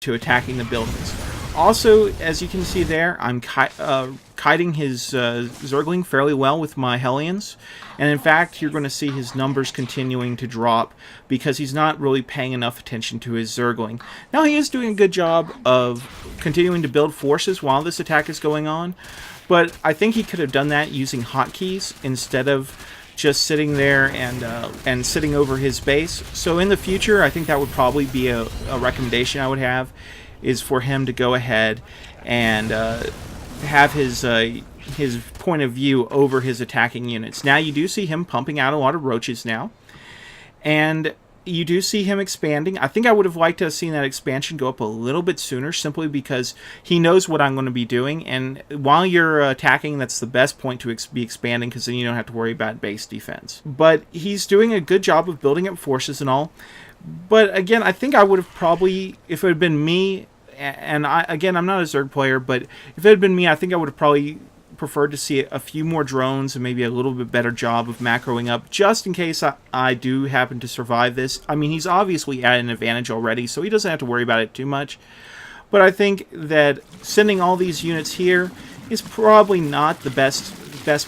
to attacking the buildings. Also, as you can see there, I'm kiting his Zergling fairly well with my Hellions. And in fact, you're going to see his numbers continuing to drop because he's not really paying enough attention to his Zergling. Now, he is doing a good job of continuing to build forces while this attack is going on. But I think he could have done that using hotkeys instead of just sitting there and sitting over his base. So in the future, I think that would probably be a recommendation I would have, is for him to go ahead and have his point of view over his attacking units. Now you do see him pumping out a lot of roaches now, and you do see him expanding. I think I would have liked to have seen that expansion go up a little bit sooner, simply because he knows what I'm going to be doing, and while you're attacking, that's the best point to be expanding, because then you don't have to worry about base defense. But he's doing a good job of building up forces and all. But again, I think I would have probably, if it had been me, and I'm not a Zerg player, but if it had been me, I think I would have probably preferred to see a few more drones and maybe a little bit better job of macroing up, just in case I do happen to survive this. I mean, he's obviously at an advantage already, so he doesn't have to worry about it too much. But I think that sending all these units here is probably not the best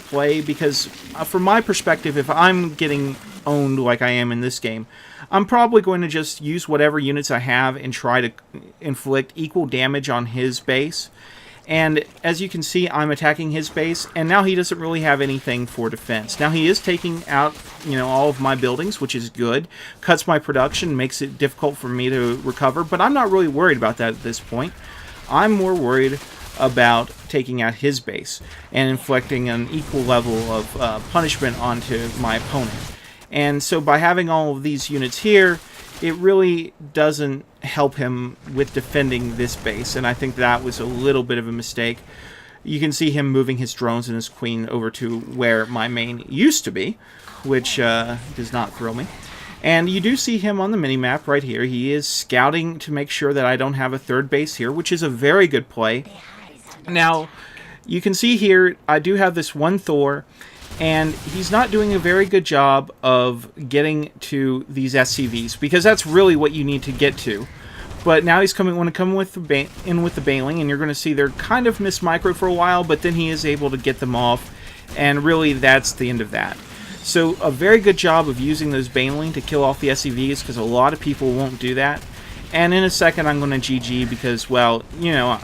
play, because from my perspective, if I'm getting owned like I am in this game, I'm probably going to just use whatever units I have and try to inflict equal damage on his base. And as you can see, I'm attacking his base, and now he doesn't really have anything for defense. Now he is taking out, all of my buildings, which is good. Cuts my production, makes it difficult for me to recover, but I'm not really worried about that at this point. I'm more worried about taking out his base and inflicting an equal level of punishment onto my opponent. And so by having all of these units here, it really doesn't help him with defending this base, and I think that was a little bit of a mistake. You can see him moving his drones and his queen over to where my main used to be, which does not thrill me. And you do see him on the minimap right here. He is scouting to make sure that I don't have a third base here, which is a very good play. Now, you can see here, I do have this one Thor, and he's not doing a very good job of getting to these SCVs, because that's really what you need to get to. But now he's coming with the Baneling, and you're going to see they're kind of mismicroed for a while, but then he is able to get them off, and really that's the end of that. So a very good job of using those Baneling to kill off the SCVs, because a lot of people won't do that. And in a second, I'm going to GG because, well,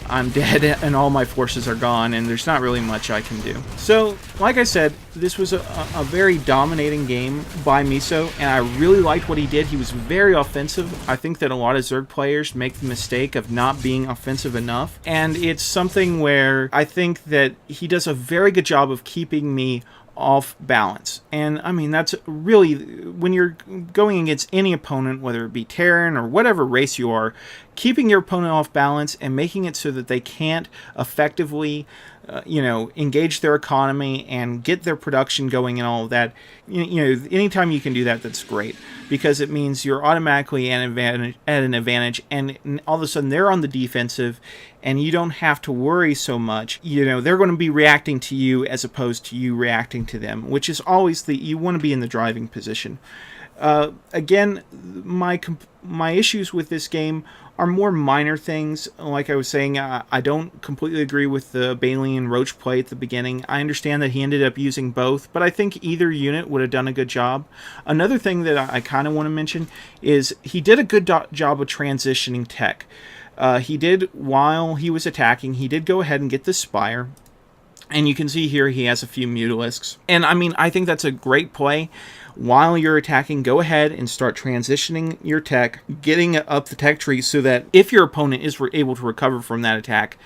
I'm dead and all my forces are gone, and there's not really much I can do. So, like I said, this was a very dominating game by Miso, and I really liked what he did. He was very offensive. I think that a lot of Zerg players make the mistake of not being offensive enough, and it's something where I think that he does a very good job of keeping me off balance. And I mean, that's really, when you're going against any opponent, whether it be Terran or whatever race you are, keeping your opponent off balance and making it so that they can't effectively engage their economy and get their production going and all of that. Anytime you can do that, that's great, because it means you're automatically at an advantage, and all of a sudden they're on the defensive, and you don't have to worry so much. They're going to be reacting to you as opposed to you reacting to them, which is always you want to be in the driving position. Again, my issues with this game are more minor things. Like I was saying, I don't completely agree with the Bailey and Roach play at the beginning. I understand that he ended up using both, but I think either unit would have done a good job. Another thing that I kind of want to mention is he did a good job of transitioning tech. He did, while he was attacking, he did go ahead and get the Spire. And you can see here he has a few Mutalisks. And I mean, I think that's a great play. While you're attacking, go ahead and start transitioning your tech, getting up the tech tree so that if your opponent is able to recover from that attack,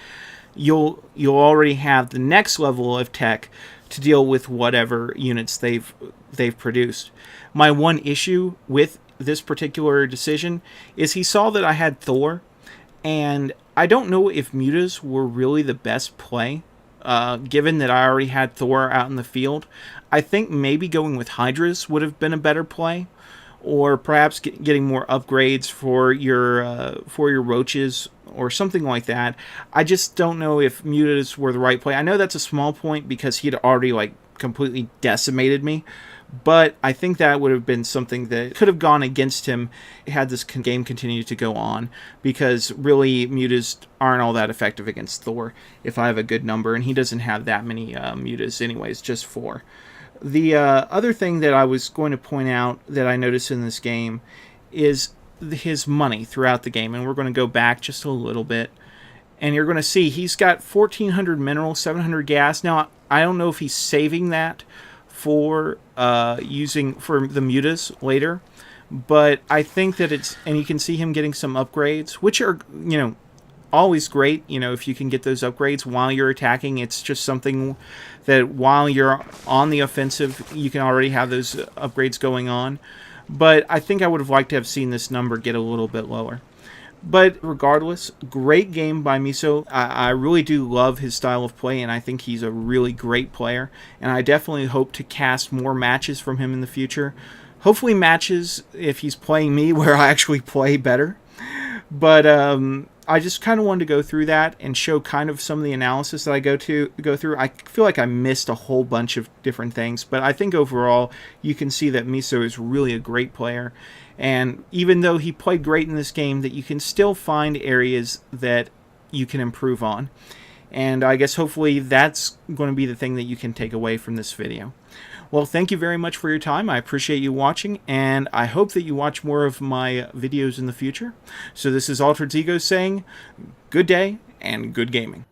you'll already have the next level of tech to deal with whatever units they've produced. My one issue with this particular decision is he saw that I had Thor, and I don't know if Mutas were really the best play. Given that I already had Thor out in the field, I think maybe going with Hydras would have been a better play, or perhaps getting more upgrades for your roaches or something like that. I just don't know if Mutas were the right play. I know that's a small point because he'd already completely decimated me. But I think that would have been something that could have gone against him had this game continued to go on, because really mutas aren't all that effective against Thor if I have a good number, and he doesn't have that many mutas anyways, just 4. The other thing that I was going to point out that I noticed in this game is his money throughout the game, and we're going to go back just a little bit, and you're going to see he's got 1,400 minerals, 700 gas. Now, I don't know if he's saving that for using for the mutas later, but I think that it's, and you can see him getting some upgrades, which are, you know, always great. You know, if you can get those upgrades while you're attacking, it's just something that while you're on the offensive, you can already have those upgrades going on. But I think I would have liked to have seen this number get a little bit lower. But regardless, great game by Miso. I really do love his style of play, and I think he's a really great player. And I definitely hope to cast more matches from him in the future. Hopefully matches, if he's playing me, where I actually play better. But I just kind of wanted to go through that and show kind of some of the analysis that I go through. I feel like I missed a whole bunch of different things, but I think overall you can see that Miso is really a great player. And even though he played great in this game, that you can still find areas that you can improve on. And I guess hopefully that's going to be the thing that you can take away from this video. Well, thank you very much for your time. I appreciate you watching, and I hope that you watch more of my videos in the future. So this is AlteredsEgo saying good day and good gaming.